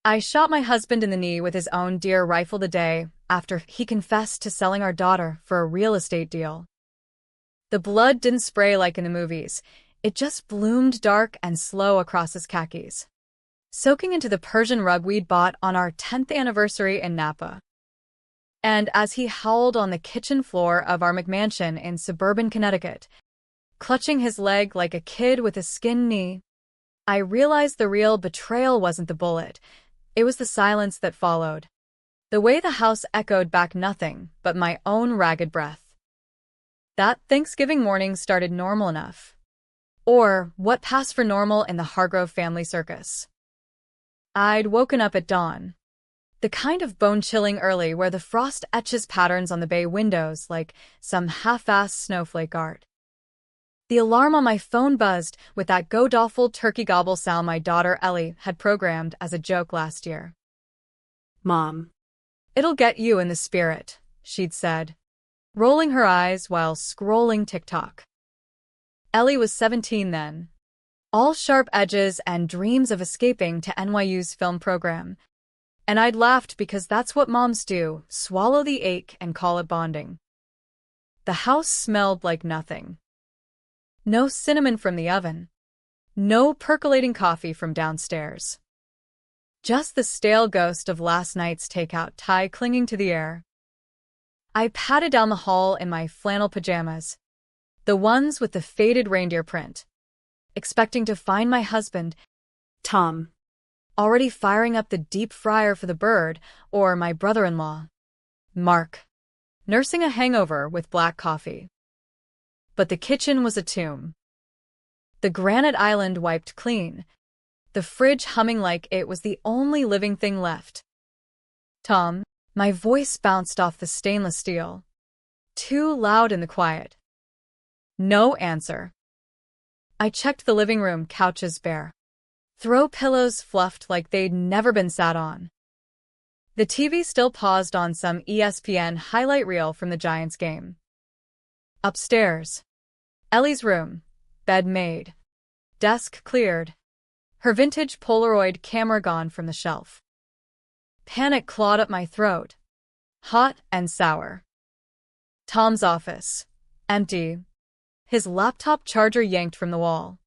I shot my husband in the knee with his own deer rifle the day after he confessed to selling our daughter for a real estate deal. The blood didn't spray like in the movies. It just bloomed dark and slow across his khakis, soaking into the Persian rug we'd bought on our 10th anniversary in Napa. And as he howled on the kitchen floor of our McMansion in suburban Connecticut, clutching his leg like a kid with a skinned knee, I realized the real betrayal wasn't the bullet. It was the silence that followed. The way the house echoed back nothing but my own ragged breath. That Thanksgiving morning started normal enough. Or what passed for normal in the Hargrove family circus. I'd woken up at dawn. The kind of bone-chilling early where the frost etches patterns on the bay windows like some half-assed snowflake art. The alarm on my phone buzzed with that god-awful turkey gobble sound my daughter Ellie had programmed as a joke last year. Mom. "It'll get you in the spirit," she'd said, rolling her eyes while scrolling TikTok. Ellie was 17 then, all sharp edges and dreams of escaping to NYU's film program. And I'd laughed because that's what moms do, swallow the ache and call it bonding. The house smelled like nothing. No cinnamon from the oven. No percolating coffee from downstairs. Just the stale ghost of last night's takeout tie clinging to the air. I padded down the hall in my flannel pajamas, the ones with the faded reindeer print, expecting to find my husband, Tom, already firing up the deep fryer for the bird, or my brother-in-law, Mark, nursing a hangover with black coffee. But the kitchen was a tomb. The granite island wiped clean, the fridge humming like it was the only living thing left. "Tom," my voice bounced off the stainless steel, too loud in the quiet. No answer. I checked the living room couches bare. Throw pillows fluffed like they'd never been sat on. The TV still paused on some ESPN highlight reel from the Giants game. Upstairs. Ellie's room. Bed made. Desk cleared. Her vintage Polaroid camera gone from the shelf. Panic clawed up my throat. Hot and sour. Tom's office. Empty. His laptop charger yanked from the wall.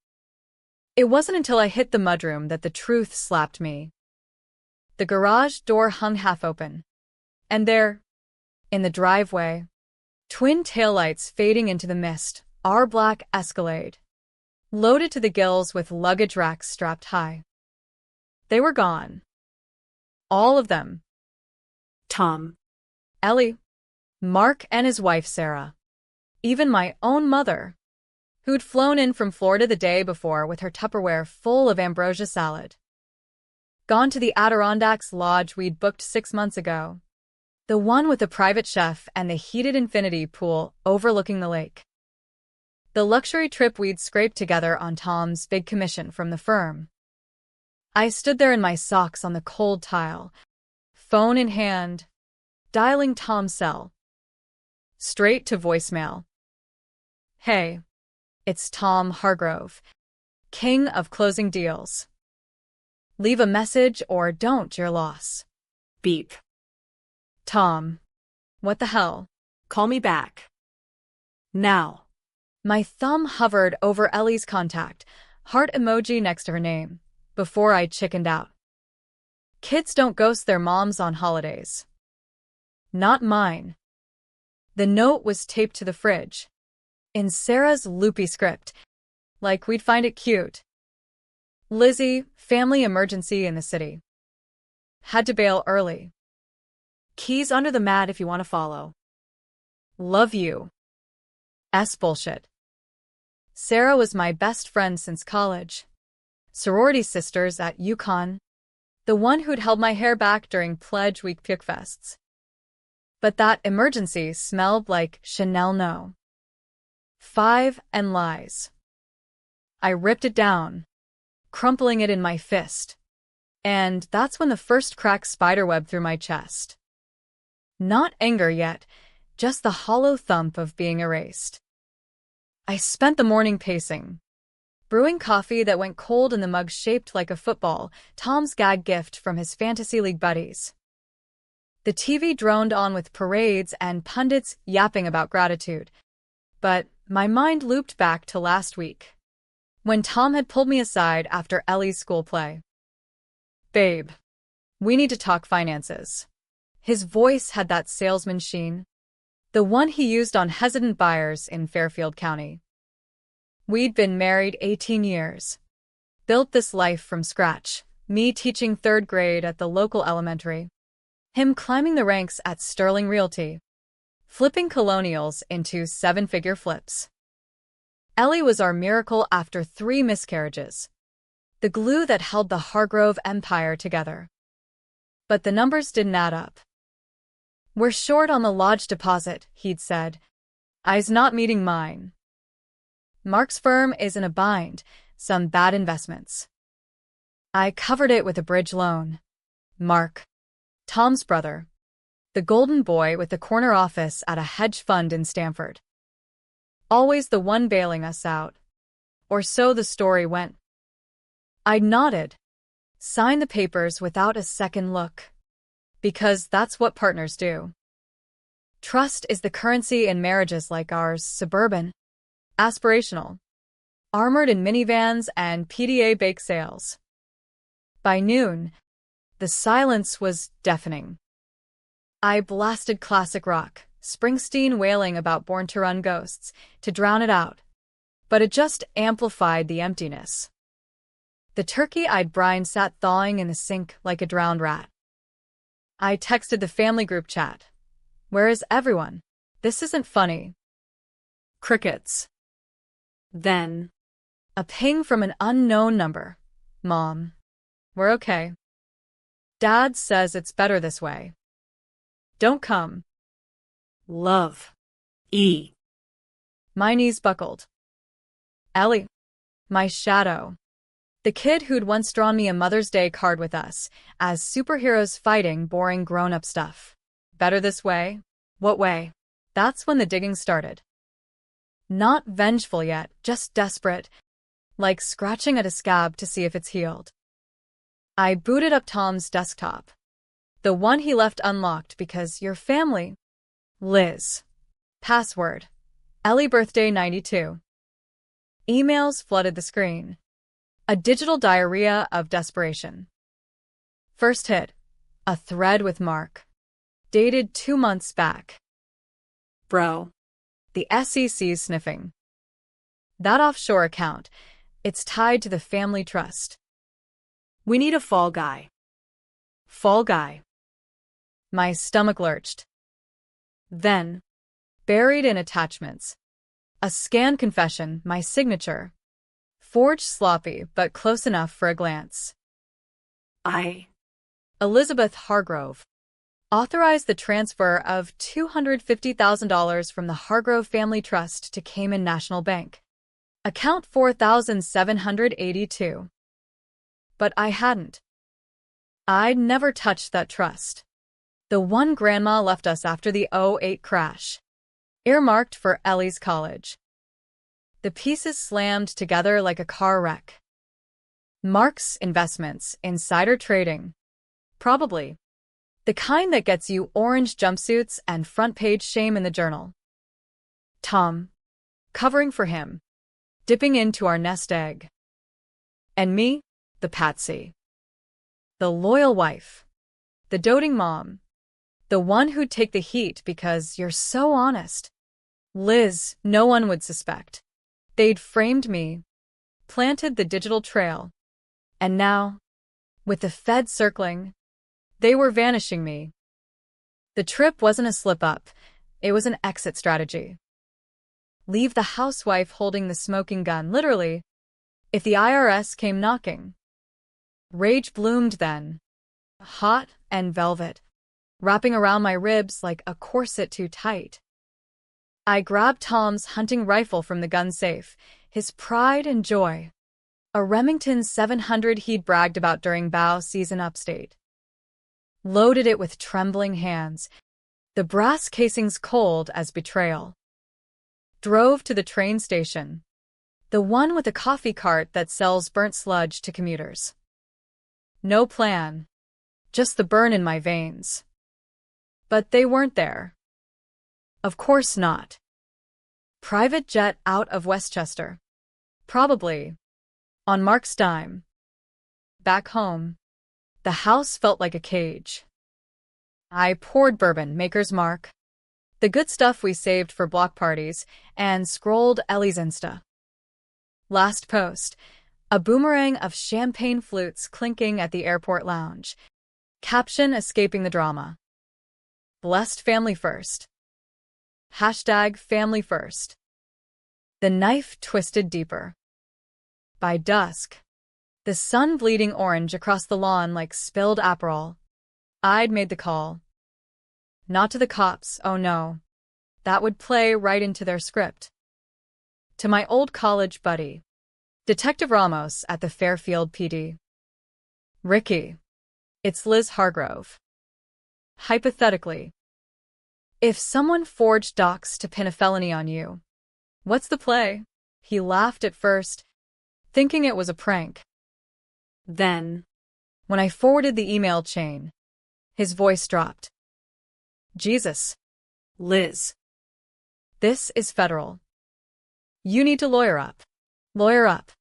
It wasn't until I hit the mudroom that the truth slapped me. The garage door hung half open. And there, in the driveway, twin taillights fading into the mist, our black Escalade, loaded to the gills with luggage racks strapped high. They were gone. All of them. Tom, Ellie, Mark and his wife Sarah, even my own mother, who'd flown in from Florida the day before with her Tupperware full of ambrosia salad. Gone to the Adirondacks lodge we'd booked 6 months ago, the one with the private chef and the heated infinity pool overlooking the lake. The luxury trip we'd scraped together on Tom's big commission from the firm. I stood there in my socks on the cold tile, phone in hand, dialing Tom's cell. Straight to voicemail. "Hey, it's Tom Hargrove, king of closing deals. Leave a message or don't, your loss." beep. Tom. What the hell? Call me back. Now. My thumb hovered over Ellie's contact, heart emoji next to her name, before I chickened out. Kids don't ghost their moms on holidays. Not mine. The note was taped to the fridge, in Sarah's loopy script, like we'd find it cute. Lizzie, family emergency in the city. Had to bail early. Keys under the mat if you want to follow. Love you. Bullshit. Sarah was my best friend since college. Sorority sisters at UConn. The one who'd held my hair back during Pledge Week pickfests. But that emergency smelled like Chanel No. 5 and lies. I ripped it down, crumpling it in my fist. And that's when the first crack spiderweb through my chest. Not anger yet, just the hollow thump of being erased. I spent the morning pacing, brewing coffee that went cold in the mug shaped like a football, Tom's gag gift from his fantasy league buddies. The TV droned on with parades and pundits yapping about gratitude. But my mind looped back to last week, when Tom had pulled me aside after Ellie's school play. "Babe, we need to talk finances." His voice had that salesman sheen, the one he used on hesitant buyers in Fairfield County. We'd been married 18 years, built this life from scratch, me teaching third grade at the local elementary, him climbing the ranks at Sterling Realty, flipping colonials into seven-figure flips. Ellie was our miracle after 3 miscarriages, the glue that held the Hargrove empire together. But the numbers didn't add up. "We're short on the lodge deposit," he'd said. "I's not meeting mine. Mark's firm is in a bind, some bad investments." I covered it with a bridge loan. Mark, Tom's brother, the golden boy with the corner office at a hedge fund in Stamford. Always the one bailing us out. Or so the story went. I nodded, signed the papers without a second look. Because that's what partners do. Trust is the currency in marriages like ours, suburban, aspirational, armored in minivans and PDA bake sales. By noon, the silence was deafening. I blasted classic rock, Springsteen wailing about Born to Run ghosts, to drown it out. But it just amplified the emptiness. The turkey I'd brined sat thawing in the sink like a drowned rat. I texted the family group chat. "Where is everyone? This isn't funny." Crickets. Then, a ping from an unknown number. "Mom, we're okay. Dad says it's better this way. Don't come. Love. E." My knees buckled. Ellie, my shadow. The kid who'd once drawn me a Mother's Day card with us, as superheroes fighting boring grown-up stuff. Better this way? What way? That's when the digging started. Not vengeful yet, just desperate, like scratching at a scab to see if it's healed. I booted up Tom's desktop, the one he left unlocked because your family. Liz. Password. Ellie birthday 92. Emails flooded the screen. A digital diarrhea of desperation. First hit. A thread with Mark. Dated 2 months back. Bro. The SEC's sniffing. That offshore account, it's tied to the family trust. We need a fall guy. Fall guy. My stomach lurched. Then, buried in attachments, a scanned confession, my signature. Forged sloppy, but close enough for a glance. Elizabeth Hargrove. Authorized the transfer of $250,000 from the Hargrove Family Trust to Cayman National Bank. Account 4782. But I hadn't. I'd never touched that trust. The one Grandma left us after the '08 crash. Earmarked for Ellie's college. The pieces slammed together like a car wreck. Mark's investments, insider trading. Probably. The kind that gets you orange jumpsuits and front-page shame in the journal. Tom. Covering for him. Dipping into our nest egg. And me, the patsy. The loyal wife. The doting mom. The one who'd take the heat because you're so honest. Liz, no one would suspect. They'd framed me, planted the digital trail. And now, with the Fed circling, they were vanishing me. The trip wasn't a slip-up, it was an exit strategy. Leave the housewife holding the smoking gun, literally, if the IRS came knocking. Rage bloomed then, hot and velvet, wrapping around my ribs like a corset too tight. I grabbed Tom's hunting rifle from the gun safe, his pride and joy. A Remington 700 he'd bragged about during bow season upstate. Loaded it with trembling hands, the brass casings cold as betrayal. Drove to the train station. The one with a coffee cart that sells burnt sludge to commuters. No plan. Just the burn in my veins. But they weren't there. Of course not. Private jet out of Westchester. Probably. On Mark's dime. Back home, the house felt like a cage. I poured bourbon, Maker's Mark, the good stuff we saved for block parties, and scrolled Ellie's Insta. Last post, a boomerang of champagne flutes clinking at the airport lounge. Caption escaping the drama. Blessed family first. Hashtag family first. The knife twisted deeper. By dusk, the sun bleeding orange across the lawn like spilled Aperol. I'd made the call. Not to the cops, oh no. That would play right into their script. To my old college buddy, Detective Ramos at the Fairfield PD. Ricky, it's Liz Hargrove. Hypothetically, if someone forged docs to pin a felony on you, what's the play? He laughed at first, thinking it was a prank. Then, when I forwarded the email chain, his voice dropped. Jesus. Liz. This is federal. You need to lawyer up. Lawyer up.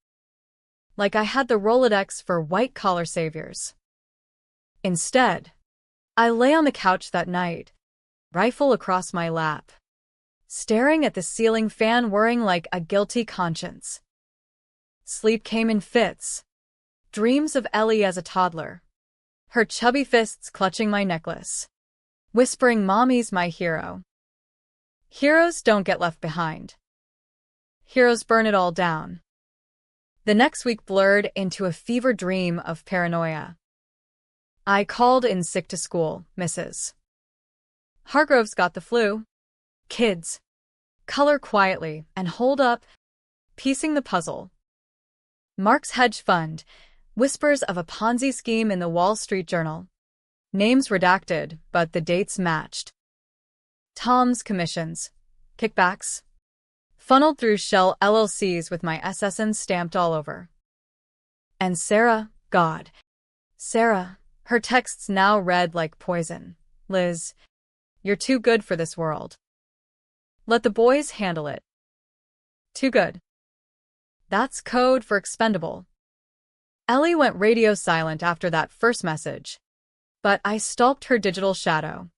Like I had the Rolodex for white-collar saviors. Instead, I lay on the couch that night, rifle across my lap, staring at the ceiling fan whirring like a guilty conscience. Sleep came in fits. Dreams of Ellie as a toddler. Her chubby fists clutching my necklace. Whispering, "Mommy's my hero." Heroes don't get left behind. Heroes burn it all down. The next week blurred into a fever dream of paranoia. I called in sick to school, Mrs. Hargrove's got the flu. Kids. Color quietly and hold up, piecing the puzzle. Mark's hedge fund. Whispers of a Ponzi scheme in the Wall Street Journal. Names redacted, but the dates matched. Tom's commissions. Kickbacks. Funneled through shell LLCs with my SSN stamped all over. And Sarah, God. Sarah, her texts now read like poison. Liz, you're too good for this world. Let the boys handle it. Too good. That's code for expendable. Ellie went radio silent after that first message, but I stalked her digital shadow.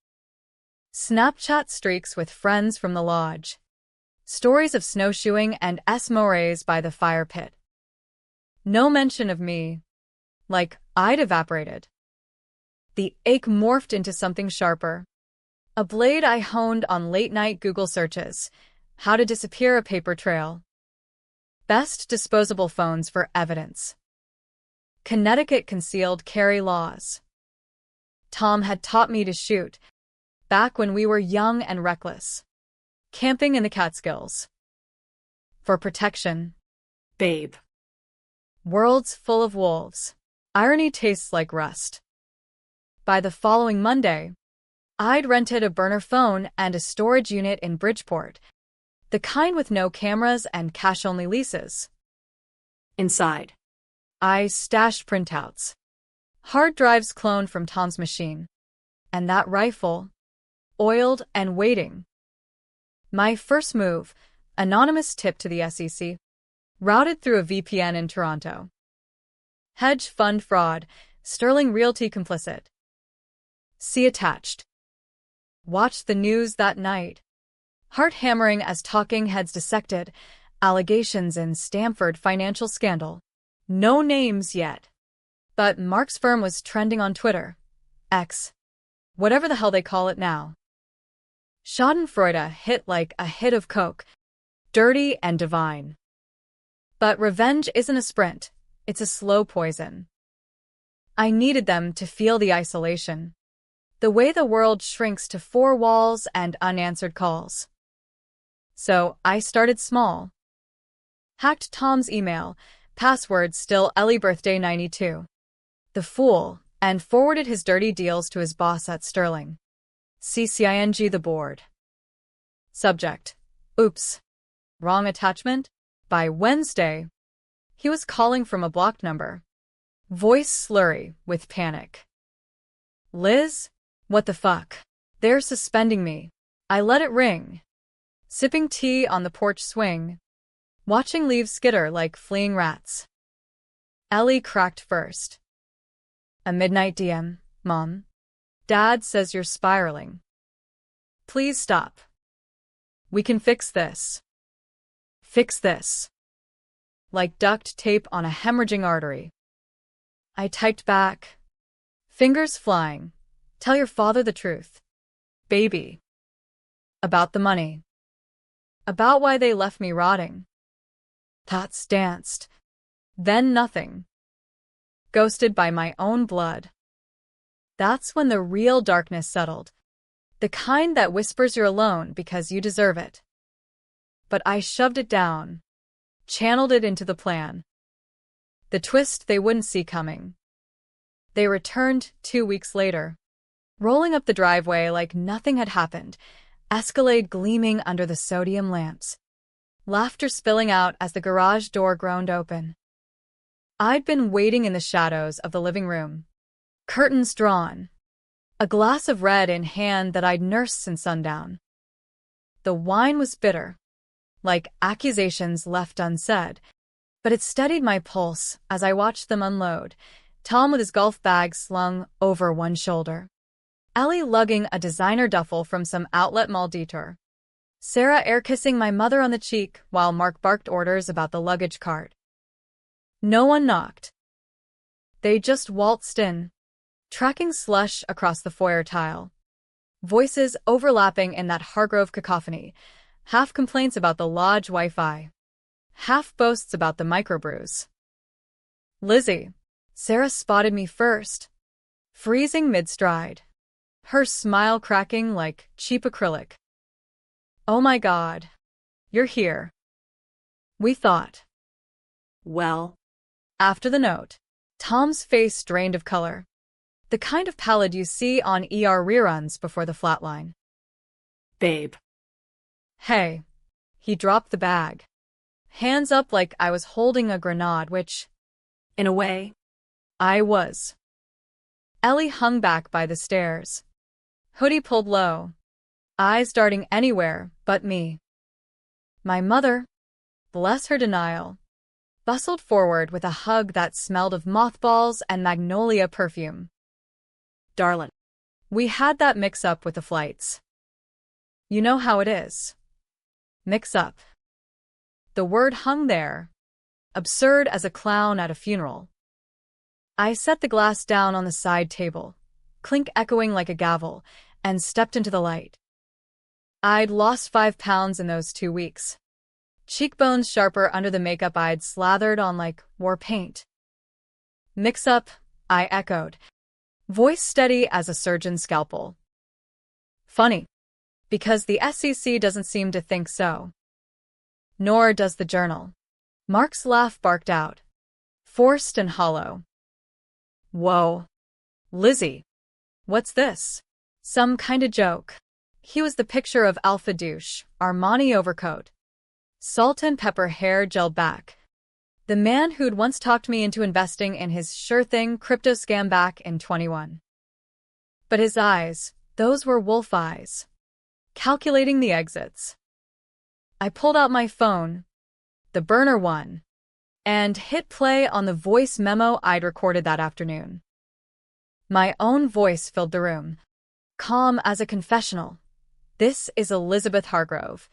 Snapchat streaks with friends from the lodge. Stories of snowshoeing and esmores by the fire pit. No mention of me. Like I'd evaporated. The ache morphed into something sharper. A blade I honed on late-night Google searches. How to disappear a paper trail. Best disposable phones for evidence. Connecticut concealed carry laws. Tom had taught me to shoot, back when we were young and reckless. Camping in the Catskills. For protection. Babe. Worlds full of wolves. Irony tastes like rust. By the following Monday, I'd rented a burner phone and a storage unit in Bridgeport, the kind with no cameras and cash-only leases. Inside, I stashed printouts. Hard drives cloned from Tom's machine. And that rifle, oiled and waiting. My first move, anonymous tip to the SEC, routed through a VPN in Toronto. Hedge fund fraud, Sterling Realty complicit. See attached. Watched the news that night. Heart hammering as talking heads dissected allegations in Stamford financial scandal. No names yet. But Mark's firm was trending on Twitter. X. Whatever the hell they call it now. Schadenfreude hit like a hit of coke. Dirty and divine. But revenge isn't a sprint. It's a slow poison. I needed them to feel the isolation. The way the world shrinks to four walls and unanswered calls. So I started small. Hacked Tom's email, password still Ellie birthday 92. The fool, and forwarded his dirty deals to his boss at Sterling. CCING the board. Subject. Oops. Wrong attachment? By Wednesday, he was calling from a blocked number, voice slurry with panic. Liz? What the fuck? They're suspending me. I let it ring, sipping tea on the porch swing, watching leaves skitter like fleeing rats. Ellie cracked first. A midnight DM, Mom. Dad says you're spiraling. Please stop. We can fix this. Fix this. Like duct tape on a hemorrhaging artery. I typed back. Fingers flying. Tell your father the truth. Baby. About the money. About why they left me rotting. Thoughts danced. Then nothing. Ghosted by my own blood. That's when the real darkness settled. The kind that whispers you're alone because you deserve it. But I shoved it down. Channeled it into the plan. The twist they wouldn't see coming. They returned 2 weeks later, rolling up the driveway like nothing had happened, Escalade gleaming under the sodium lamps, laughter spilling out as the garage door groaned open. I'd been waiting in the shadows of the living room, curtains drawn, a glass of red in hand that I'd nursed since sundown. The wine was bitter, like accusations left unsaid, but it steadied my pulse as I watched them unload, Tom with his golf bag slung over one shoulder, Ellie lugging a designer duffel from some outlet mall detour, Sarah air-kissing my mother on the cheek while Mark barked orders about the luggage cart. No one knocked. They just waltzed in, tracking slush across the foyer tile, voices overlapping in that Hargrove cacophony, half complaints about the lodge Wi-Fi, half boasts about the microbrews. Lizzie. Sarah spotted me first, freezing mid-stride, her smile cracking like cheap acrylic. Oh my God, you're here. We thought. Well. After the note, Tom's face drained of color, the kind of pallid you see on ER reruns before the flatline. Babe. Hey. He dropped the bag, hands up like I was holding a grenade, which, In a way. I was. Ellie hung back by the stairs, hoodie pulled low, eyes darting anywhere but me. My mother, bless her denial, bustled forward with a hug that smelled of mothballs and magnolia perfume. Darlin'. We had that mix-up with the flights. You know how it is. Mix-up. The word hung there, absurd as a clown at a funeral. I set the glass down on the side table, clink echoing like a gavel, and stepped into the light. I'd lost 5 pounds in those 2 weeks. Cheekbones sharper under the makeup I'd slathered on like war paint. Mix up, I echoed, voice steady as a surgeon's scalpel. Funny, because the SEC doesn't seem to think so. Nor does the Journal. Mark's laugh barked out, forced and hollow. Whoa. Lizzie. What's this? Some kind of joke. He was the picture of alpha douche, Armani overcoat, salt and pepper hair gel back. The man who'd once talked me into investing in his sure-thing crypto scam back in 21. But his eyes, those were wolf eyes. Calculating the exits. I pulled out my phone, the burner one, and hit play on the voice memo I'd recorded that afternoon. My own voice filled the room, calm as a confessional. This is Elizabeth Hargrove,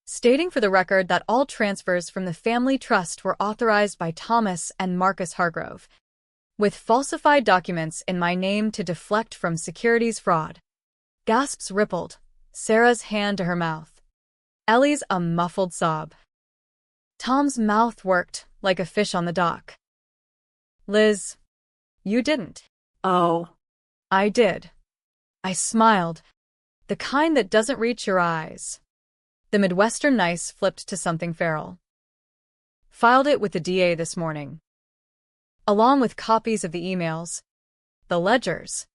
stating for the record that all transfers from the family trust were authorized by Thomas and Marcus Hargrove, with falsified documents in my name to deflect from securities fraud. Gasps rippled, Sarah's hand to her mouth. Ellie's a muffled sob. Tom's mouth worked like a fish on the dock. Liz, you didn't. Oh. I did. I smiled, the kind that doesn't reach your eyes. The Midwestern nice flipped to something feral. Filed it with the DA this morning, along with copies of the emails, the ledgers,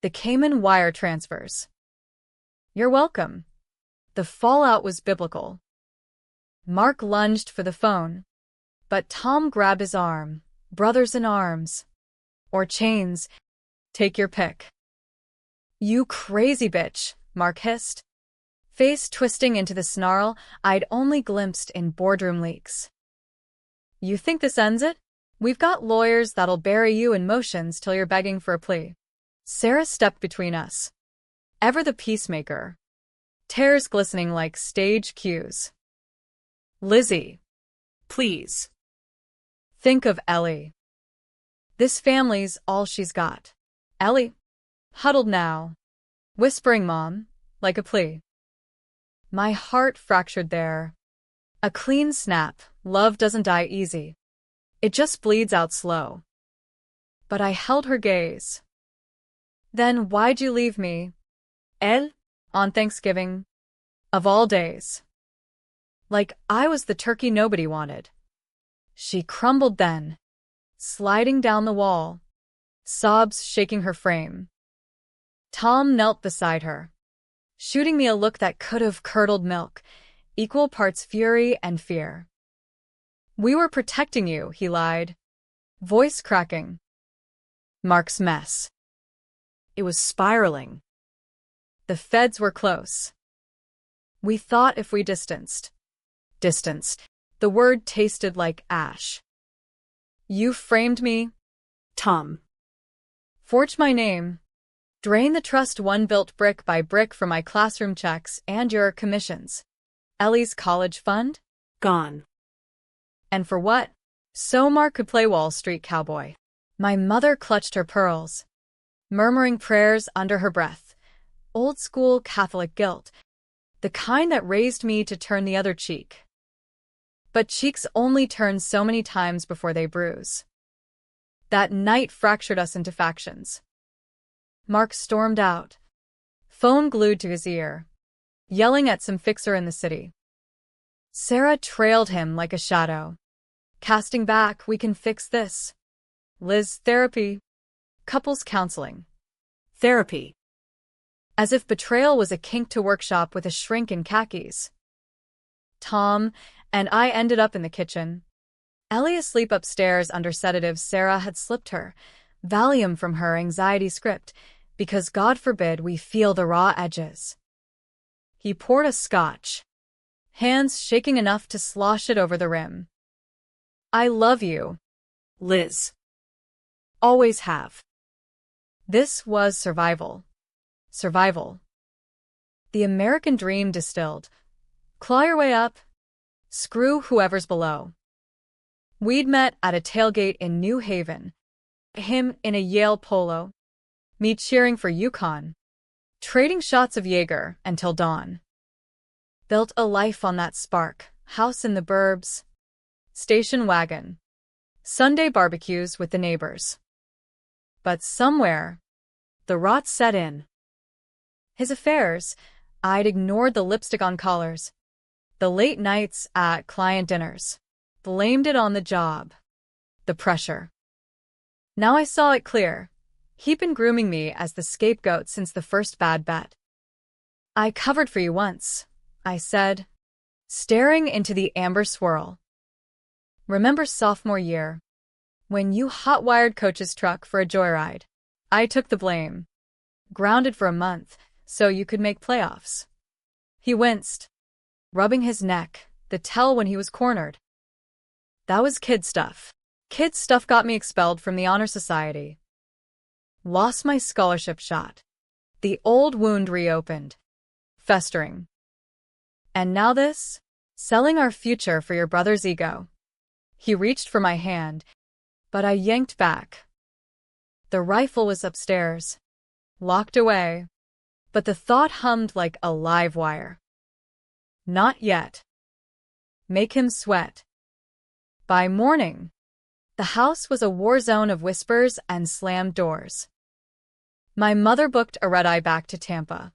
the Cayman wire transfers. You're welcome. The fallout was biblical. Mark lunged for the phone, but Tom grabbed his arm. Brothers in arms. Or chains. Take your pick. You crazy bitch, Mark hissed, face twisting into the snarl I'd only glimpsed in boardroom leaks. You think this ends it? We've got lawyers that'll bury you in motions till you're begging for a plea. Sarah stepped between us. Ever the peacemaker. Tears glistening like stage cues. Lizzie. Please. Think of Ellie. This family's all she's got. Ellie. Huddled now. Whispering Mom, like a plea. My heart fractured there. A clean snap. Love doesn't die easy. It just bleeds out slow. But I held her gaze. Then why'd you leave me? Elle? On Thanksgiving? Of all days. Like I was the turkey nobody wanted. She crumbled then, sliding down the wall, sobs shaking her frame. Tom knelt beside her, shooting me a look that could have curdled milk, equal parts fury and fear. We were protecting you, he lied, voice cracking. Mark's mess. It was spiraling. The feds were close. We thought if we distanced, the word tasted like ash. You framed me. Tom. Forged my name. Drained the trust one built brick by brick from my classroom checks and your commissions. Ellie's college fund? Gone. And for what? So Mark could play Wall Street cowboy. My mother clutched her pearls, murmuring prayers under her breath. Old school Catholic guilt. The kind that raised me to turn the other cheek. But cheeks only turn so many times before they bruise. That night fractured us into factions. Mark stormed out, phone glued to his ear, yelling at some fixer in the city. Sarah trailed him like a shadow, casting back, we can fix this. Liz, therapy. Couples counseling. Therapy. As if betrayal was a kink to workshop with a shrink in khakis. Tom and I ended up in the kitchen. Ellie asleep upstairs under sedatives Sarah had slipped her, Valium from her anxiety script, because God forbid we feel the raw edges. He poured us scotch, hands shaking enough to slosh it over the rim. I love you, Liz. Always have. This was survival. Survival. The American dream distilled. Claw your way up. Screw whoever's below. We'd met at a tailgate in New Haven. Him in a Yale polo. Me cheering for UConn. Trading shots of Jaeger until dawn. Built a life on that spark. House in the burbs. Station wagon. Sunday barbecues with the neighbors. But somewhere, the rot set in. His affairs, I'd ignored the lipstick on collars, the late nights at client dinners, blamed it on the job, the pressure. Now I saw it clear. He'd been grooming me as the scapegoat since the first bad bet. I covered for you once, I said, staring into the amber swirl. Remember sophomore year, when you hot-wired Coach's truck for a joyride? I took the blame. Grounded for a month, so you could make playoffs. He winced, rubbing his neck, the tell when he was cornered. That was kid stuff. Kid stuff got me expelled from the Honor Society. Lost my scholarship shot. The old wound reopened, festering. And now this? Selling our future for your brother's ego. He reached for my hand, but I yanked back. The rifle was upstairs, locked away, but the thought hummed like a live wire. Not yet. Make him sweat. By morning, the house was a war zone of whispers and slammed doors. My mother booked a red-eye back to Tampa,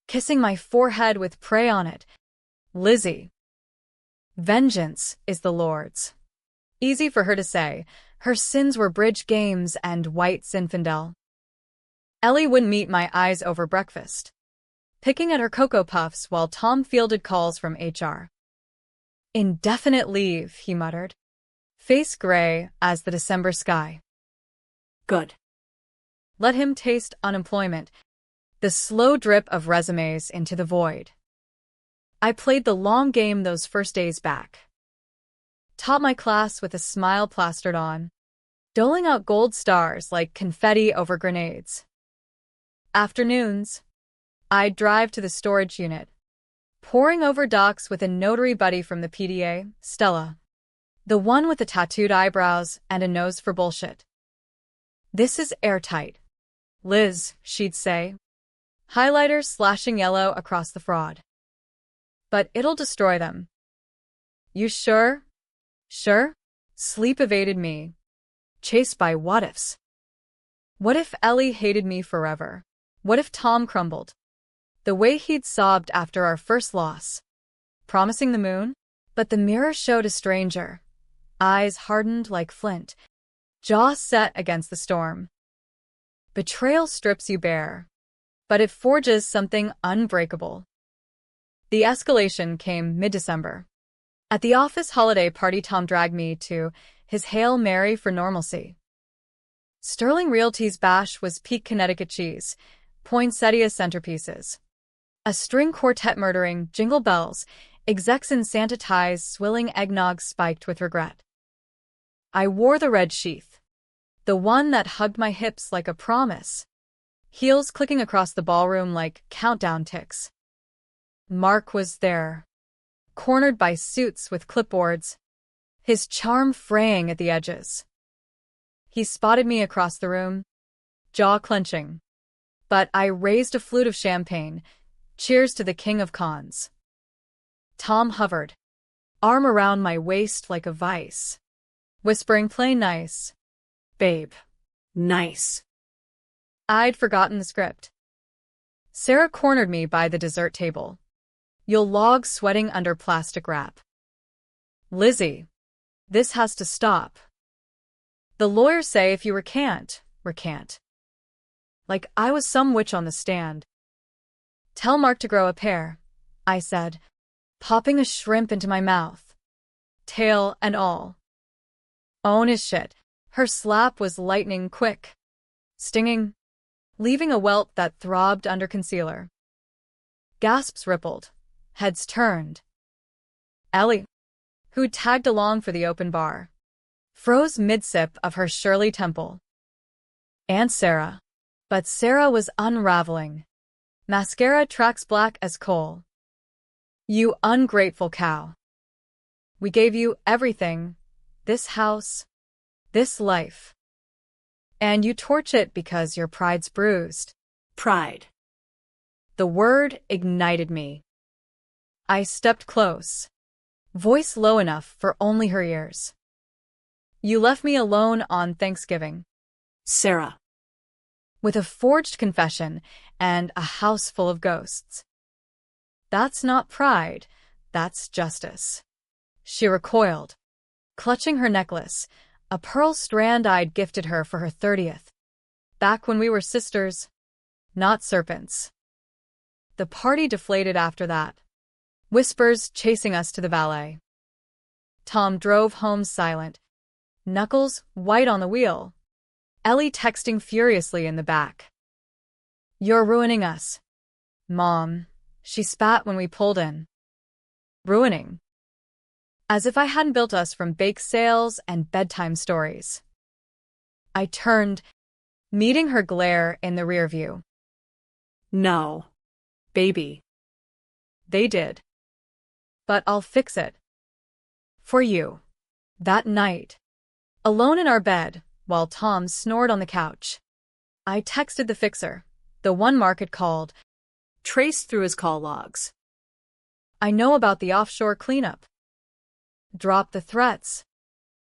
kissing my forehead with prey on it. Lizzie. Vengeance is the Lord's. Easy for her to say. Her sins were bridge games and white Zinfandel. Ellie wouldn't meet my eyes over breakfast, picking at her Cocoa Puffs while Tom fielded calls from HR. Indefinite leave, he muttered, face gray as the December sky. Good. Let him taste unemployment, the slow drip of resumes into the void. I played the long game those first days back. Taught my class with a smile plastered on, doling out gold stars like confetti over grenades. Afternoons, I'd drive to the storage unit, poring over docs with a notary buddy from the PDA, Stella, the one with the tattooed eyebrows and a nose for bullshit. This is airtight, Liz, she'd say, highlighter slashing yellow across the fraud. But it'll destroy them. You sure? Sure? Sleep evaded me, chased by what-ifs. What if Ellie hated me forever? What if Tom crumbled? The way he'd sobbed after our first loss, promising the moon? But the mirror showed a stranger, eyes hardened like flint, jaw set against the storm. Betrayal strips you bare, but it forges something unbreakable. The escalation came mid-December. At the office holiday party, Tom dragged me to his Hail Mary for normalcy. Sterling Realty's bash was peak Connecticut cheese, poinsettia centerpieces. A string quartet murdering jingle bells, execs in Santa ties swilling eggnog spiked with regret. I wore the red sheath, the one that hugged my hips like a promise, heels clicking across the ballroom like countdown ticks. Mark was there, cornered by suits with clipboards, his charm fraying at the edges. He spotted me across the room, jaw clenching. But I raised a flute of champagne, cheers to the king of cons. Tom hovered, arm around my waist like a vice, whispering, "Play nice, babe." Nice. I'd forgotten the script. Sarah cornered me by the dessert table. You'll log sweating under plastic wrap. Lizzie, this has to stop. The lawyers say if you recant, recant. Like I was some witch on the stand. Tell Mark to grow a pair, I said, popping a shrimp into my mouth, tail and all. Own his shit. Her slap was lightning quick, stinging, leaving a welt that throbbed under concealer. Gasps rippled, heads turned. Ellie, who'd tagged along for the open bar, froze mid-sip of her Shirley Temple. And Sarah. But Sarah was unraveling. Mascara tracks black as coal. You ungrateful cow. We gave you everything, this house, this life. And you torch it because your pride's bruised. Pride. The word ignited me. I stepped close, voice low enough for only her ears. You left me alone on Thanksgiving. Sarah. With a forged confession and a house full of ghosts. That's not pride, that's justice. She recoiled, clutching her necklace, a pearl strand I'd gifted her for her 30th. Back when we were sisters, not serpents. The party deflated after that, whispers chasing us to the valet. Tom drove home silent, knuckles white on the wheel. Ellie texting furiously in the back. You're ruining us. Mom, she spat when we pulled in. Ruining. As if I hadn't built us from bake sales and bedtime stories. I turned, meeting her glare in the rear view. No. Baby. They did. But I'll fix it. For you. That night. Alone in our bed, while Tom snored on the couch. I texted the fixer, the one Mark had called. Traced through his call logs. I know about the offshore cleanup. Drop the threats.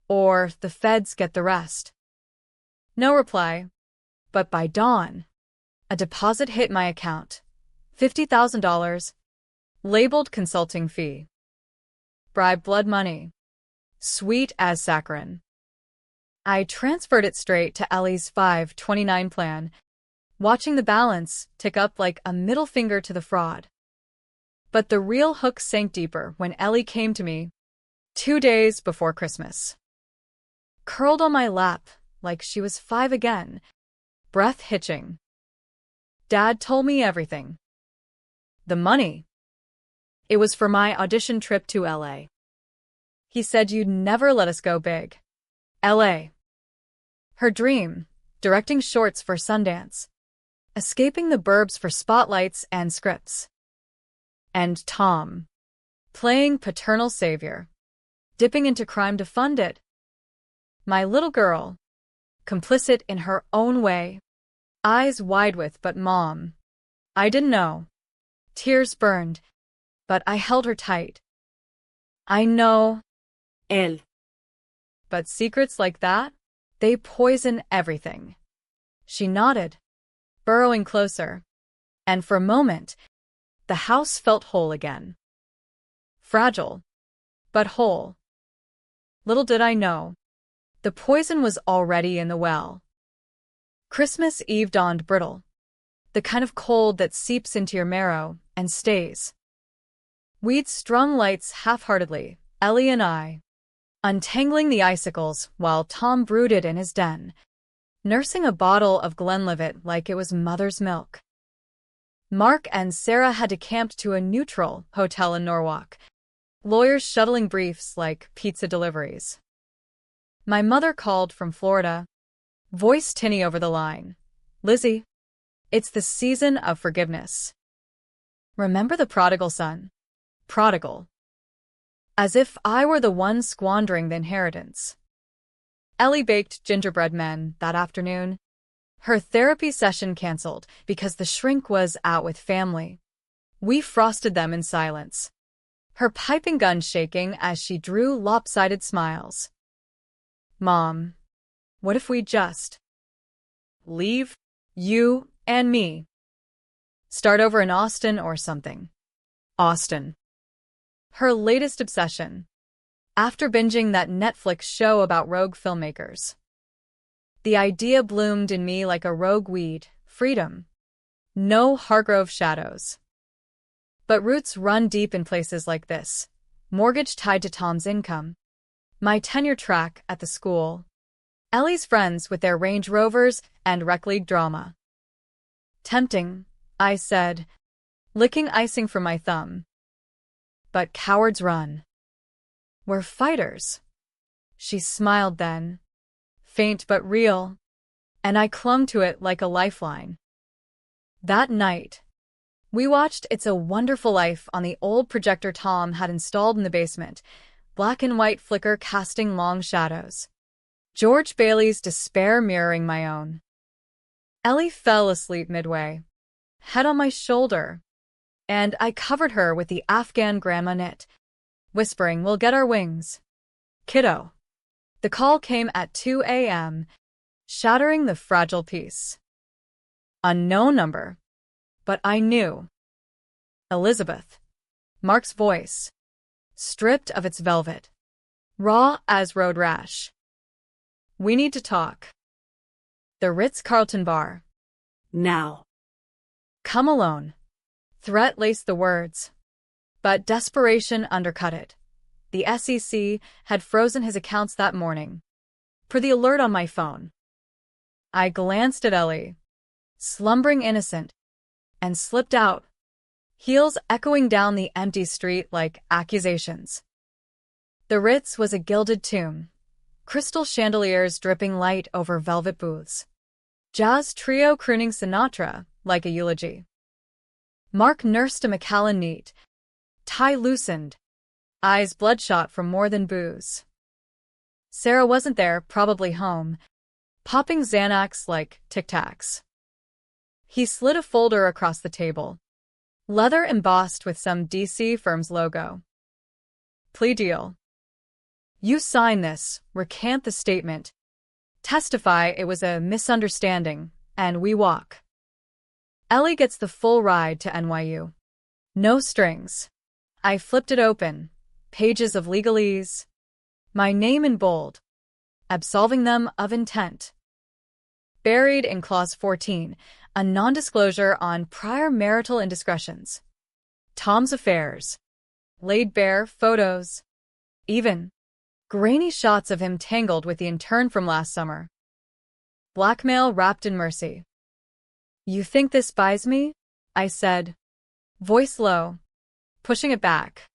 Or the feds get the rest. No reply. But by dawn, a deposit hit my account. $50,000. Labeled consulting fee. Bribe blood money. Sweet as saccharin. I transferred it straight to Ellie's 529 plan, watching the balance tick up like a middle finger to the fraud. But the real hook sank deeper when Ellie came to me, 2 days before Christmas. Curled on my lap like she was 5 again, breath hitching. Dad told me everything. The money. It was for my audition trip to LA. He said you'd never let us go big. LA. Her dream, directing shorts for Sundance, escaping the burbs for spotlights and scripts. And Tom, playing paternal savior, dipping into crime to fund it. My little girl, complicit in her own way, eyes wide with "But Mom, I didn't know." Tears burned, but I held her tight. I know. Él. But secrets like that, they poison everything. She nodded, burrowing closer, and for a moment, the house felt whole again. Fragile, but whole. Little did I know, the poison was already in the well. Christmas Eve dawned brittle, the kind of cold that seeps into your marrow and stays. We'd strung lights half-heartedly, Ellie and I, untangling the icicles while Tom brooded in his den, nursing a bottle of Glenlivet like it was mother's milk. Mark and Sarah had decamped to a neutral hotel in Norwalk, lawyers shuttling briefs like pizza deliveries. My mother called from Florida, voice tinny over the line. Lizzie, it's the season of forgiveness. Remember the prodigal son? Prodigal. As if I were the one squandering the inheritance. Ellie baked gingerbread men that afternoon. Her therapy session canceled because the shrink was out with family. We frosted them in silence, her piping gun shaking as she drew lopsided smiles. Mom, what if we just leave, you and me? Start over in Austin or something. Austin. Her latest obsession, after binging that Netflix show about rogue filmmakers. The idea bloomed in me like a rogue weed, freedom. No Hargrove shadows. But roots run deep in places like this. Mortgage tied to Tom's income. My tenure track at the school. Ellie's friends with their Range Rovers and rec league drama. Tempting, I said, licking icing from my thumb. But cowards run. We're fighters. She smiled then, faint but real, and I clung to it like a lifeline. That night, we watched It's a Wonderful Life on the old projector Tom had installed in the basement, black and white flicker casting long shadows. George Bailey's despair mirroring my own. Ellie fell asleep midway, head on my shoulder, and I covered her with the Afghan grandma knit, whispering, "We'll get our wings. Kiddo." The call came at 2 a.m., shattering the fragile peace. Unknown number. But I knew. Elizabeth. Mark's voice. Stripped of its velvet. Raw as road rash. We need to talk. The Ritz-Carlton bar. Now. Come alone. Threat laced the words. But desperation undercut it. The SEC had frozen his accounts that morning. Per the alert on my phone. I glanced at Ellie, slumbering innocent, and slipped out, heels echoing down the empty street like accusations. The Ritz was a gilded tomb, crystal chandeliers dripping light over velvet booths. Jazz trio crooning Sinatra like a eulogy. Mark nursed a Macallan neat, tie loosened, eyes bloodshot from more than booze. Sarah wasn't there, probably home, popping Xanax like Tic-Tacs. He slid a folder across the table, leather embossed with some DC firm's logo. Plea deal. You sign this, recant the statement, testify it was a misunderstanding, and we walk. Ellie gets the full ride to NYU. No strings. I flipped it open, pages of legalese, my name in bold, absolving them of intent. Buried in Clause 14, a non-disclosure on prior marital indiscretions. Tom's affairs. Laid bare photos. Even grainy shots of him tangled with the intern from last summer. Blackmail wrapped in mercy. "You think this buys me?" I said, voice low, pushing it back.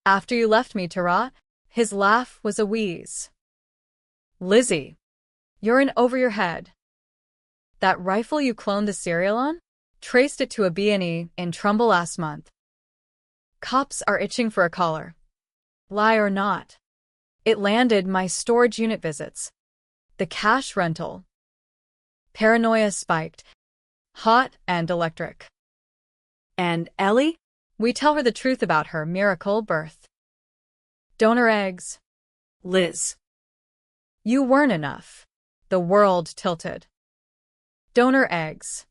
"After you left me, Tara?" His laugh was a wheeze. "Lizzie, you're in over your head. That rifle you cloned the serial on? Traced it to a B&E in Trumbull last month. Cops are itching for a collar. Lie or not, it landed my storage unit visits. The cash rental." Paranoia spiked, hot and electric. And Ellie? We tell her the truth about her miracle birth. Donor eggs. Liz. You weren't enough. The world tilted. Donor eggs.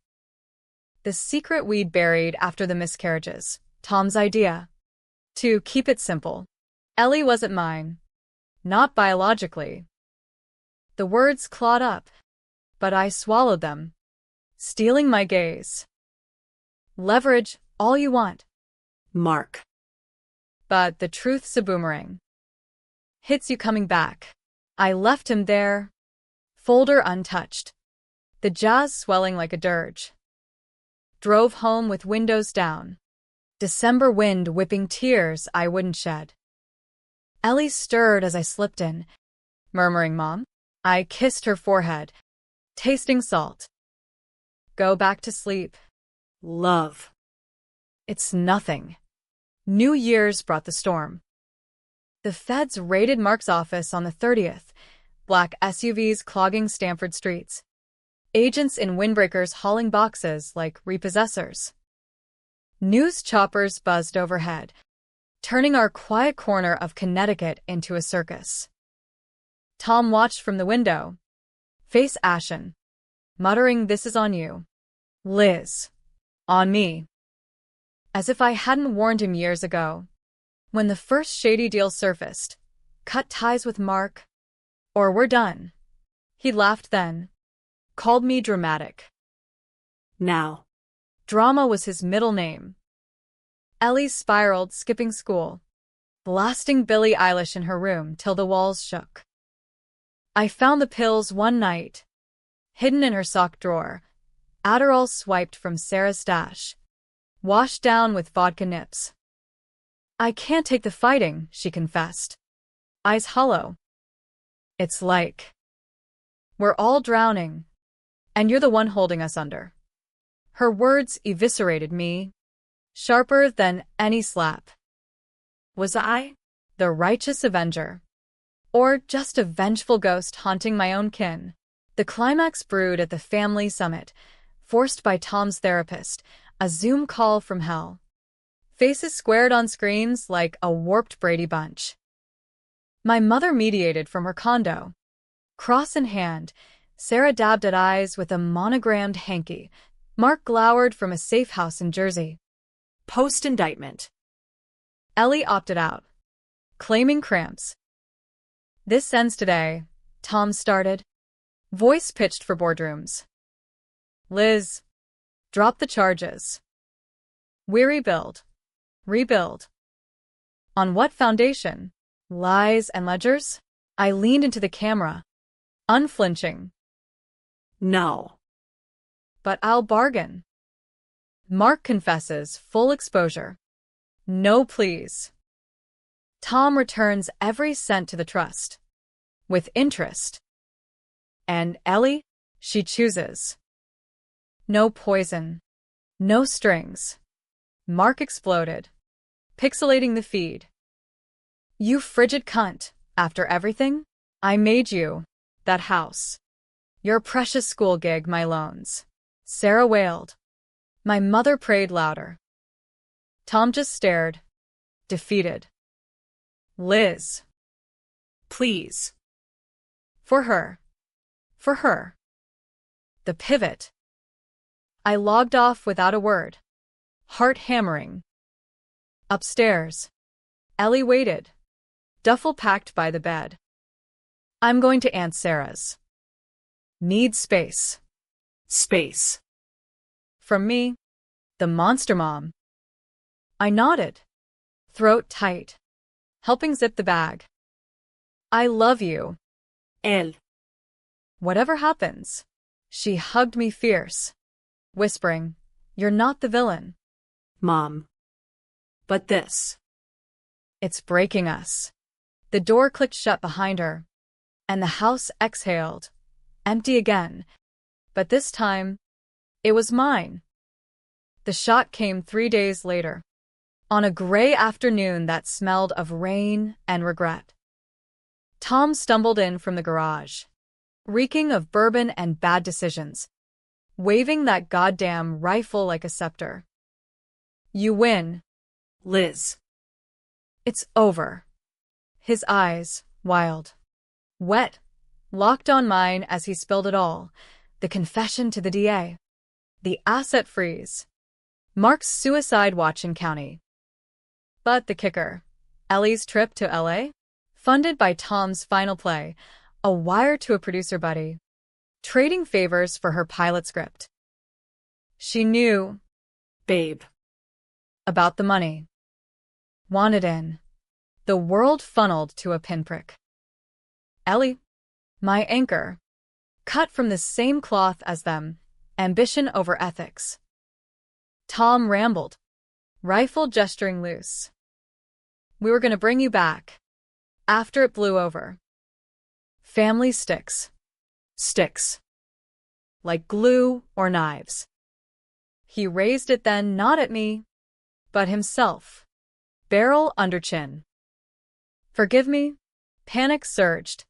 The secret we'd buried after the miscarriages. Tom's idea. To keep it simple. Ellie wasn't mine. Not biologically. The words clawed up, but I swallowed them, stealing my gaze. Leverage all you want. Mark. But the truth's a boomerang. Hits you coming back. I left him there, folder untouched, the jazz swelling like a dirge. Drove home with windows down, December wind whipping tears I wouldn't shed. Ellie stirred as I slipped in, murmuring, "Mom." I kissed her forehead, tasting salt. "Go back to sleep." Love. It's nothing. New Year's brought the storm. The feds raided Mark's office on the 30th, black SUVs clogging Stamford streets. Agents in windbreakers hauling boxes like repossessors. News choppers buzzed overhead, turning our quiet corner of Connecticut into a circus. Tom watched from the window, face ashen, muttering, "This is on you, Liz. On me." As if I hadn't warned him years ago. When the first shady deal surfaced, cut ties with Mark, or we're done. He laughed then, called me dramatic. Now. Drama was his middle name. Ellie spiraled, skipping school, blasting Billie Eilish in her room till the walls shook. I found the pills one night, hidden in her sock drawer, Adderall swiped from Sarah's stash, washed down with vodka nips. "I can't take the fighting," she confessed, eyes hollow. "It's like we're all drowning, and you're the one holding us under." Her words eviscerated me, sharper than any slap. Was I the righteous avenger, or just a vengeful ghost haunting my own kin? The climax brewed at the family summit, forced by Tom's therapist, a Zoom call from hell. Faces squared on screens like a warped Brady Bunch. My mother mediated from her condo. Cross in hand, Sarah dabbed at eyes with a monogrammed hanky. Mark glowered from a safe house in Jersey. Post-indictment. Ellie opted out, claiming cramps. "This ends today," Tom started, voice pitched for boardrooms. "Liz, drop the charges. We rebuild. Rebuild. On what foundation? Lies and ledgers?" I leaned into the camera, unflinching. No. "But I'll bargain." Mark confesses, full exposure. "No, please." Tom returns every cent to the trust, with interest. And Ellie, she chooses. No poison, no strings. Mark exploded, pixelating the feed. "You frigid cunt, after everything I made you, that house, your precious school gig, my loans." Sarah wailed. My mother prayed louder. Tom just stared, defeated. "Liz. Please. For her. For her." The pivot. I logged off without a word, heart hammering. Upstairs, Ellie waited, duffel packed by the bed. "I'm going to Aunt Sarah's. Need space." Space. From me, the monster mom. I nodded, throat tight. helping zip the bag. I love you. Él. Whatever happens. She hugged me fierce, whispering, You're not the villain. Mom. But this. It's breaking us. The door clicked shut behind her, and the house exhaled, empty again. But this time, it was mine. The shot came 3 days later, on a gray afternoon that smelled of rain and regret. Tom stumbled in from the garage, reeking of bourbon and bad decisions, waving that goddamn rifle like a scepter. You win. Liz. It's over. His eyes, wild, wet, locked on mine as he spilled it all. The confession to the DA. The asset freeze. Mark's suicide watch in county. But the kicker. Ellie's trip to LA? Funded by Tom's final play, a wire to a producer buddy, trading favors for her pilot script. She knew, Babe. about the money. Wanted in. The world funneled to a pinprick. Ellie, my anchor, cut from the same cloth as them, ambition over ethics. Tom rambled, rifle gesturing loose. We were going to bring you back. After it blew over. Family sticks. Sticks. Like glue or knives. He raised it then not at me, but himself. Barrel under chin. Forgive me? Panic surged.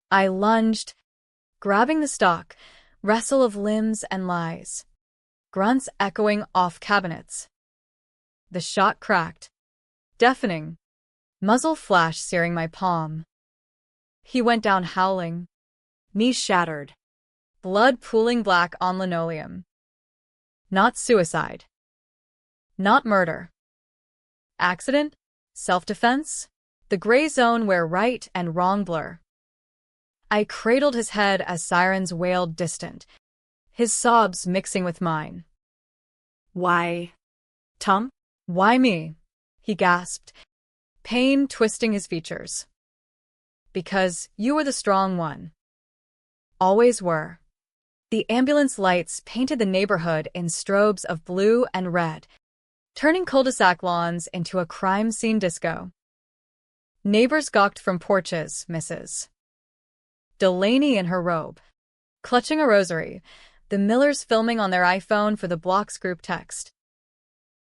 I lunged, grabbing the stock, wrestle of limbs and lies. Grunts echoing off cabinets. The shot cracked. Deafening. Muzzle flash searing my palm. He went down howling. Knee shattered. Blood pooling black on linoleum. Not suicide. Not murder. Accident? Self-defense? The gray zone where right and wrong blur. I cradled his head as sirens wailed distant, his sobs mixing with mine. Why? Tom? Why me? He gasped, pain twisting his features. Because you were the strong one. Always were. The ambulance lights painted the neighborhood in strobes of blue and red, turning cul-de-sac lawns into a crime scene disco. Neighbors gawked from porches, Mrs. Delaney in her robe, clutching a rosary, the Millers filming on their iPhone for the block's group text.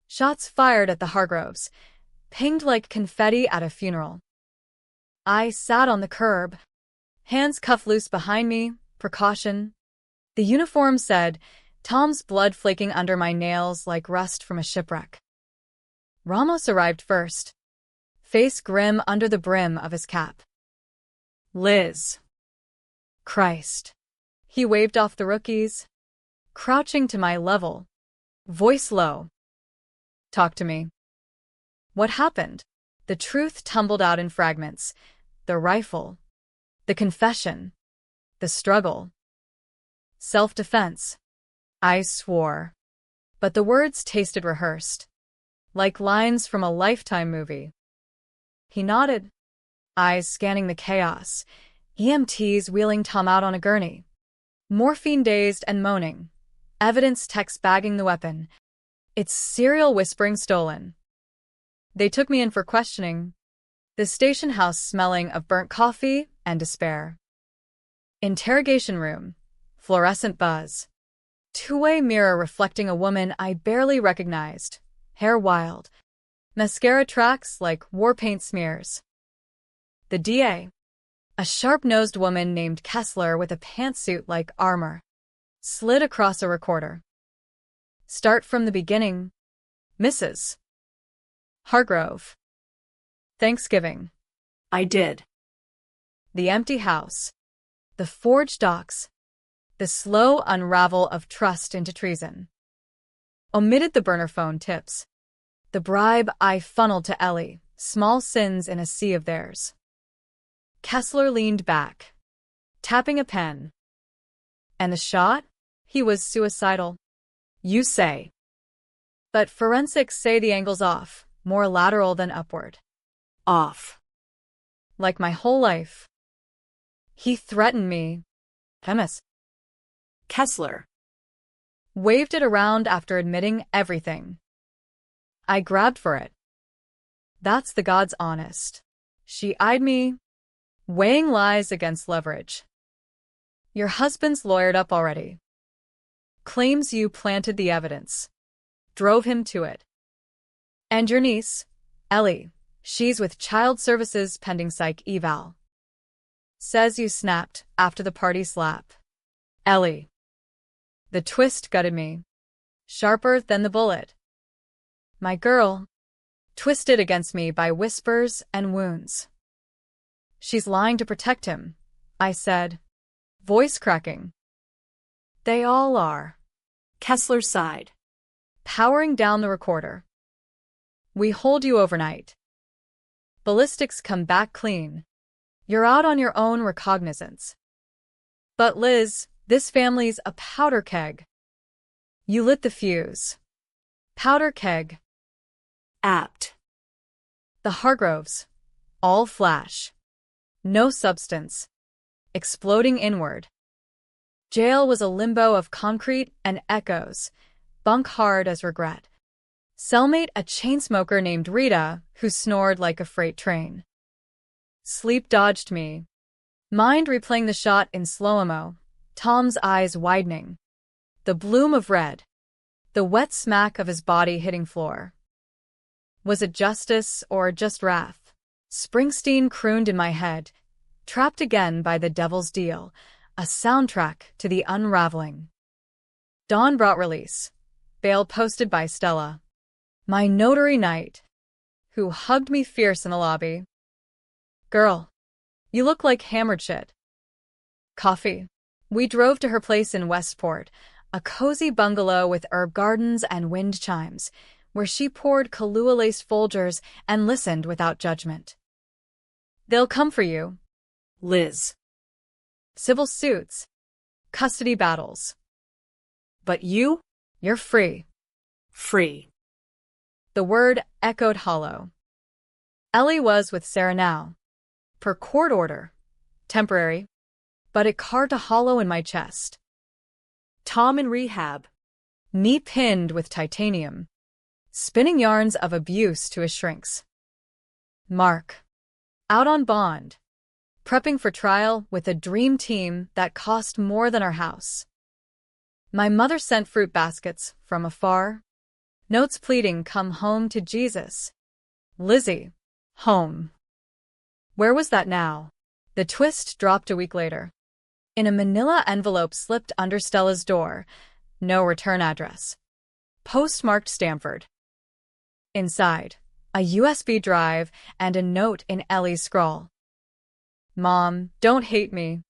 Shots fired at the Hargroves, pinged like confetti at a funeral. I sat on the curb, hands cuffed loose behind me, precaution. The uniform said, Tom's blood flaking under my nails like rust from a shipwreck. Ramos arrived first, face grim under the brim of his cap. Liz. Christ. He waved off the rookies, crouching to my level, voice low. Talk to me. What happened? The truth tumbled out in fragments. The rifle. The confession. The struggle. Self-defense. I swore. But the words tasted rehearsed, like lines from a Lifetime movie. He nodded, eyes scanning the chaos, EMTs wheeling Tom out on a gurney. Morphine-dazed and moaning. Evidence techs bagging the weapon. Its serial whispering stolen. They took me in for questioning. The station house smelling of burnt coffee and despair. Interrogation room. Fluorescent buzz. Two-way mirror reflecting a woman I barely recognized. Hair wild. Mascara tracks like war paint smears. The DA. A sharp-nosed woman named Kessler with a pantsuit like armor. Slid across a recorder. Start from the beginning. Mrs. Hargrove. Thanksgiving. I did. The empty house. The forged docs. The slow unravel of trust into treason. Omitted the burner phone tips. The bribe I funneled to Ellie, small sins in a sea of theirs. Kessler leaned back, tapping a pen. And the shot? He was suicidal. You say. But forensics say the angle's off, more lateral than upward. Off. Like my whole life. He threatened me. MS. Kessler. Waved it around after admitting everything. I grabbed for it. That's the God's honest. She eyed me, weighing lies against leverage. Your husband's lawyered up already. Claims you planted the evidence. Drove him to it. And your niece, Ellie, she's with Child Services pending psych eval. Says you snapped after the party slap. Ellie. The twist gutted me. Sharper than the bullet. My girl. Twisted against me by whispers and wounds. She's lying to protect him, I said, voice cracking. They all are. Kessler sighed. Powering down the recorder. We hold you overnight. Ballistics come back clean. You're out on your own recognizance. But Liz, this family's a powder keg. You lit the fuse. Powder keg. Apt. The Hargroves. All flash. No substance. Exploding inward. Jail was a limbo of concrete and echoes, bunk hard as regret. Cellmate a chainsmoker named Rita, who snored like a freight train. Sleep dodged me. Mind replaying the shot in slow-mo, Tom's eyes widening. The bloom of red. The wet smack of his body hitting floor. Was it justice or just wrath? Springsteen crooned in my head, trapped again by the devil's deal, a soundtrack to the unraveling. Dawn brought release. Bail posted by Stella. My notary knight, who hugged me fierce in the lobby. Girl, you look like hammered shit. Coffee. We drove to her place in Westport, a cozy bungalow with herb gardens and wind chimes, where she poured Kahlua-laced Folgers and listened without judgment. They'll come for you. Liz. Civil suits. Custody battles. But you're free. Free. The word echoed hollow. Ellie was with Sarah now. Per court order. Temporary. But it carved a hollow in my chest. Tom in rehab. Knee pinned with titanium. Spinning yarns of abuse to his shrinks. Mark. Out on bond. Prepping for trial with a dream team that cost more than our house. My mother sent fruit baskets from afar. Notes pleading come home to Jesus. Lizzie. Home. Where was that now? The twist dropped a week later. In a manila envelope slipped under Stella's door. No return address. Postmarked Stamford. Inside, a USB drive and a note in Ellie's scrawl. Mom, don't hate me.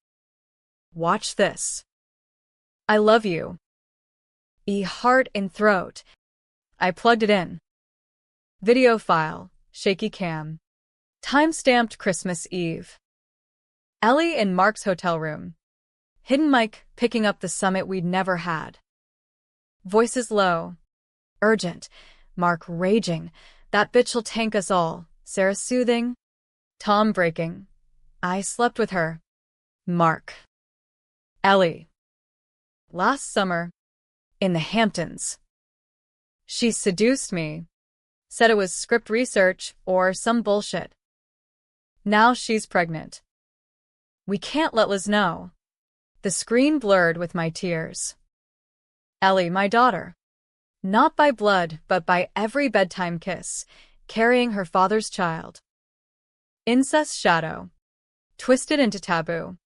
Watch this. I love you. Heart in throat. I plugged it in. Video file, shaky cam. Time-stamped Christmas Eve. Ellie in Mark's hotel room. Hidden mic picking up the summit we'd never had. Voices low. Urgent. Mark raging. That bitch'll tank us all. Sarah soothing. Tom breaking. I slept with her. Mark. Ellie. Last summer. In the Hamptons. She seduced me. Said it was script research or some bullshit. Now she's pregnant. We can't let Liz know. The screen blurred with my tears. Ellie, my daughter. Not by blood, but by every bedtime kiss, carrying her father's child. Incest shadow. Twisted into taboo.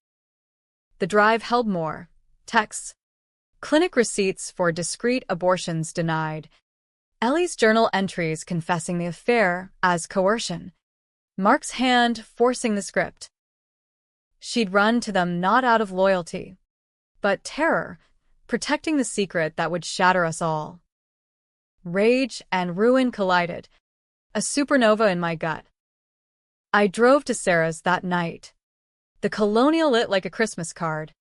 The drive held more. Texts. Clinic receipts for discreet abortions denied. Ellie's journal entries confessing the affair as coercion. Mark's hand forcing the script. She'd run to them not out of loyalty, but terror, protecting the secret that would shatter us all. Rage and ruin collided, a supernova in my gut. I drove to Sarah's that night. The Colonial lit like a Christmas card.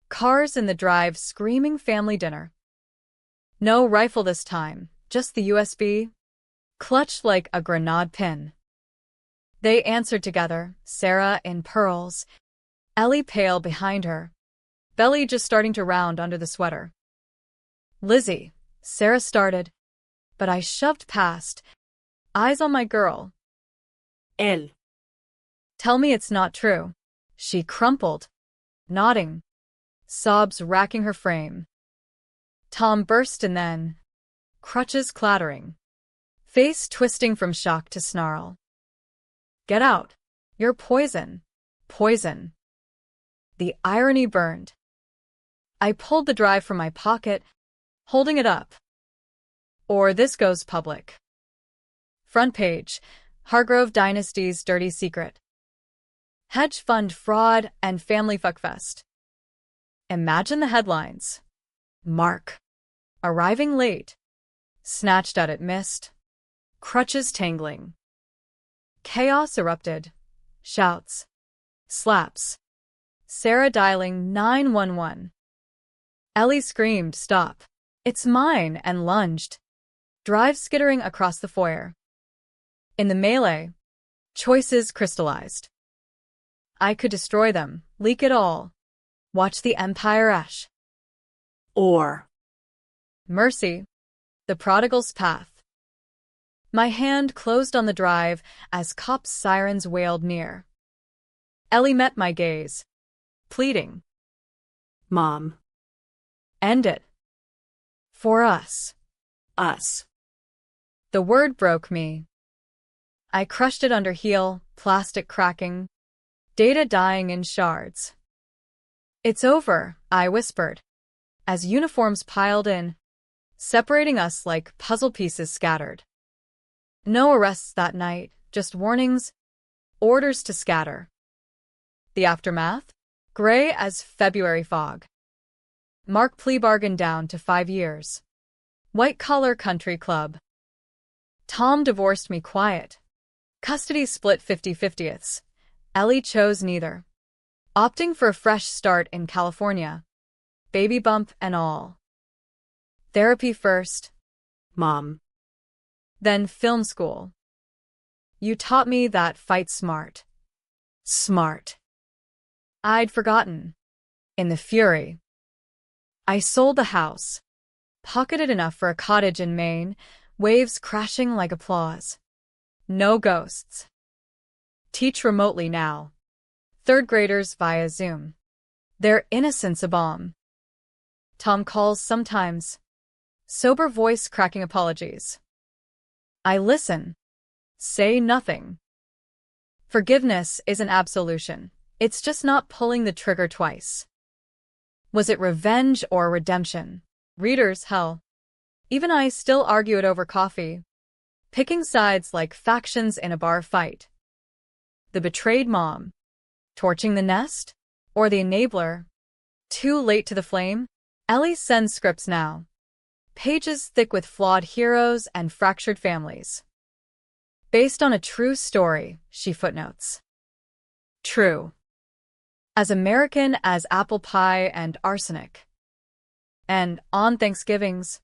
Cars in the drive screaming family dinner. No rifle this time, just the USB, clutched like a grenade pin. They answered together, Sarah in pearls, Ellie pale behind her, belly just starting to round under the sweater. Lizzie, Sarah started, but I shoved past, eyes on my girl. Él. Tell me it's not true. She crumpled, nodding, sobs racking her frame. Tom burst and then, crutches clattering, face twisting from shock to snarl. Get out. You're poison. Poison. The irony burned. I pulled the drive from my pocket, holding it up. Or this goes public. Front page, Hargrove Dynasty's dirty secret. Hedge fund fraud and family fuckfest. Imagine the headlines. Mark. Arriving late. Snatched at it missed. Crutches tangling. Chaos erupted. Shouts. Slaps. Sarah dialing 911. Ellie screamed, stop. It's mine, and lunged. Drive skittering across the foyer. In the melee, choices crystallized. I could destroy them, leak it all. Watch the empire ash. Or. Mercy. The prodigal's path. My hand closed on the drive as cops' sirens wailed near. Ellie met my gaze, pleading. Mom. End it. For us. Us. The word broke me. I crushed it under heel, plastic cracking, data dying in shards. It's over, I whispered, as uniforms piled in, separating us like puzzle pieces scattered. No arrests that night, just warnings, orders to scatter. The aftermath? Gray as February fog. Mark plea bargained down to 5 years. White-collar country club. Tom divorced me quiet. Custody split 50-50ths. Ellie chose neither. Opting for a fresh start in California. Baby bump and all. Therapy first. Mom. Then film school. You taught me that fight smart. Smart. I'd forgotten. In the fury. I sold the house. Pocketed enough for a cottage in Maine, waves crashing like applause. No ghosts. Teach remotely now. 3rd graders via Zoom. Their innocence a bomb. Tom calls sometimes. Sober voice cracking apologies. I listen. Say nothing. Forgiveness isn't absolution. It's just not pulling the trigger twice. Was it revenge or redemption? Readers, hell. Even I still argue it over coffee. Picking sides like factions in a bar fight. The betrayed mom. Torching the nest? Or the enabler? Too late to the flame? Ellie sends scripts now. Pages thick with flawed heroes and fractured families. Based on a true story, she footnotes. True. As American as apple pie and arsenic. And on Thanksgivings,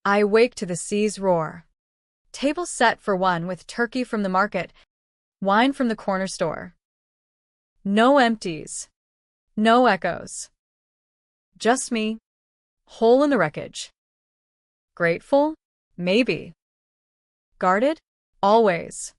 I wake to the sea's roar. Table set for one with turkey from the market, wine from the corner store. No empties. No echoes. Just me. Hole in the wreckage. Grateful? Maybe. Guarded? Always.